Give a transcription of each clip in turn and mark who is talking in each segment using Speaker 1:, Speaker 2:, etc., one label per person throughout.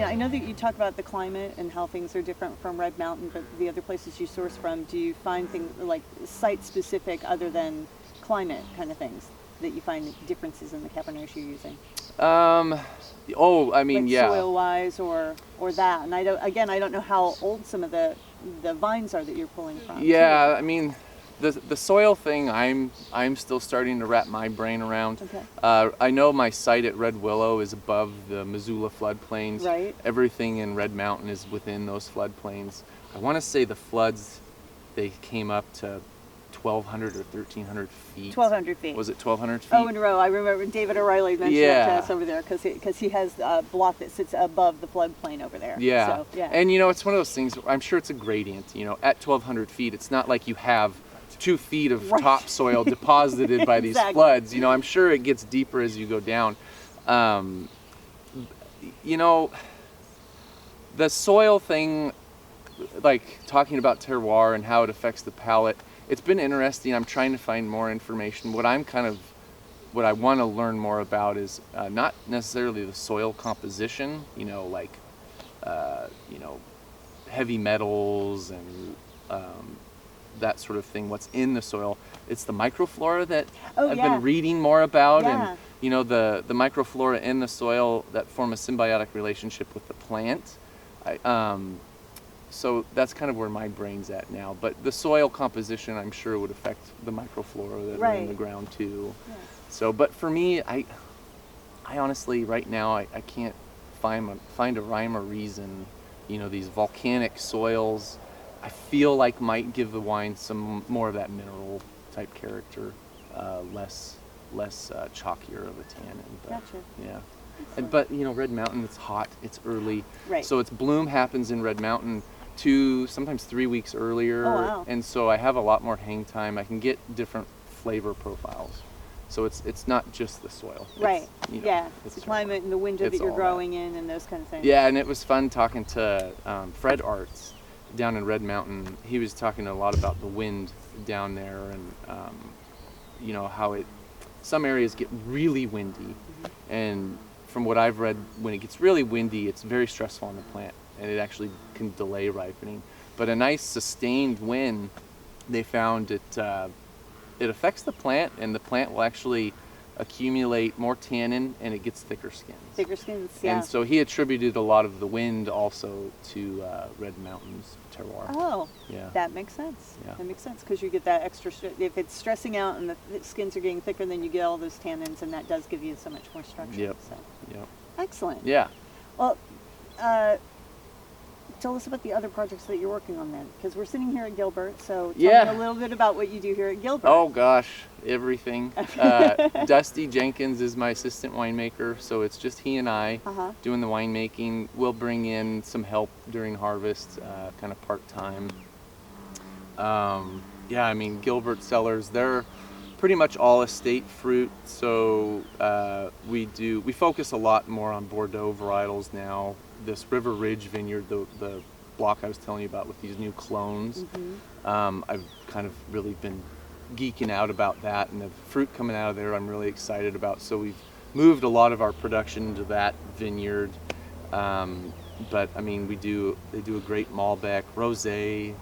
Speaker 1: I know that you talk about the climate and how things are different from Red Mountain, but the other places you source from, do you find things like site-specific other than climate kind of things that you find differences in the Cabernets you're using?
Speaker 2: I mean,
Speaker 1: like
Speaker 2: yeah.
Speaker 1: Soil-wise or that, and I don't know how old some of the vines are that you're pulling from.
Speaker 2: Yeah,
Speaker 1: too.
Speaker 2: I mean, the soil thing, I'm still starting to wrap my brain around.
Speaker 1: Okay.
Speaker 2: I know my site at Red Willow is above the Missoula floodplains.
Speaker 1: Right.
Speaker 2: Everything in Red Mountain is within those floodplains. I want to say the floods, they came up to 1,200 or 1,300 feet.
Speaker 1: 1,200 feet.
Speaker 2: Was it 1,200 feet?
Speaker 1: Oh, in a row. I remember David O'Reilly mentioned that to us over there because he has a block that sits above the floodplain over there.
Speaker 2: Yeah.
Speaker 1: So, yeah.
Speaker 2: And it's one of those things, I'm sure it's a gradient. At 1,200 feet, it's not like you have 2 feet of topsoil deposited by these floods. I'm sure it gets deeper as you go down. The soil thing, like talking about terroir and how it affects the palate, it's been interesting. I'm trying to find more information. What I want to learn more about is not necessarily the soil composition, heavy metals and that sort of thing, what's in the soil. It's the microflora that I've been reading more about, and the microflora in the soil that form a symbiotic relationship with the plant. So that's kind of where my brain's at now. But the soil composition, I'm sure, would affect the microflora that are in the ground too. Yeah. So, but for me, I honestly, right now, I can't find a rhyme or reason. These volcanic soils, I feel like might give the wine some more of that mineral type character, less chalkier of a tannin. But,
Speaker 1: gotcha.
Speaker 2: Yeah. But Red Mountain, it's hot, it's early.
Speaker 1: Right.
Speaker 2: So its bloom happens in Red Mountain sometimes 3 weeks earlier.
Speaker 1: Oh, wow.
Speaker 2: And so I have a lot more hang time. I can get different flavor profiles. So it's not just the soil.
Speaker 1: Right. It's the climate and the window that you're growing in and those kind of things.
Speaker 2: Yeah, and it was fun talking to Fred Arts down in Red Mountain. He was talking a lot about the wind down there and how some areas get really windy, and from what I've read, when it gets really windy, it's very stressful on the plant, and it actually can delay ripening. But a nice sustained wind, they found it affects the plant, and the plant will actually accumulate more tannin, and it gets thicker skins.
Speaker 1: Thicker skins, yeah.
Speaker 2: And so he attributed a lot of the wind also to Red Mountain's terroir.
Speaker 1: Oh,
Speaker 2: yeah.
Speaker 1: That makes sense.
Speaker 2: Yeah.
Speaker 1: That makes sense because you get that extra. If it's stressing out and the skins are getting thicker, then you get all those tannins, and that does give you so much more structure.
Speaker 2: Yep.
Speaker 1: So.
Speaker 2: Yep.
Speaker 1: Excellent.
Speaker 2: Yeah.
Speaker 1: Well, tell us about the other projects that you're working on then, because we're sitting here at Gilbert. So tell me a little bit about what you do here at Gilbert.
Speaker 2: Oh gosh, everything. Dusty Jenkins is my assistant winemaker, so it's just he and I doing the winemaking. We'll bring in some help during harvest, kind of part-time. Gilbert Cellars, they're pretty much all estate fruit, so we focus a lot more on Bordeaux varietals now. This River Ridge vineyard, the block I was telling you about with these new clones, I've kind of really been geeking out about that, and the fruit coming out of there I'm really excited about. So we've moved a lot of our production to that vineyard. But I mean, they do a great Malbec. Rosé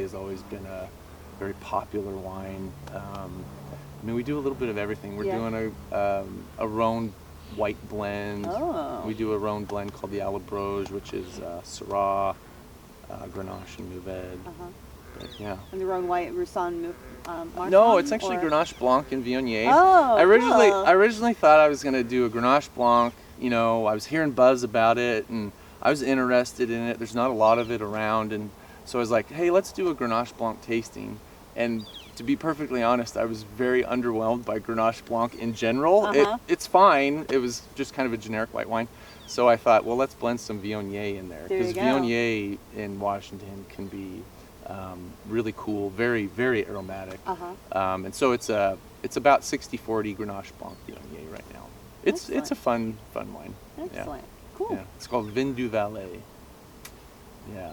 Speaker 2: has always been a very popular wine. We do a little bit of everything. We're doing a Rhone white blend.
Speaker 1: Oh.
Speaker 2: We do a Rhone blend called the Alabroge, which is Syrah, Grenache, and Neufeld. But, yeah.
Speaker 1: And the Rhone white, Roussanne, Marsanne?
Speaker 2: No, it's actually Grenache Blanc and Viognier.
Speaker 1: Oh,
Speaker 2: I originally thought I was going to do a Grenache Blanc. I was hearing buzz about it, and I was interested in it. There's not a lot of it around, and so I was like, hey, let's do a Grenache Blanc tasting. And to be perfectly honest, I was very underwhelmed by Grenache Blanc in general. It's fine. It was just kind of a generic white wine. So I thought, well, let's blend some Viognier in there, because Viognier in Washington can be Really cool, very, very aromatic.
Speaker 1: Uh-huh.
Speaker 2: And so it's about 60-40 Grenache Blanc Viognier right now. It's a fun wine.
Speaker 1: Excellent.
Speaker 2: Yeah.
Speaker 1: Cool.
Speaker 2: Yeah. It's called Vin du Valais. Yeah.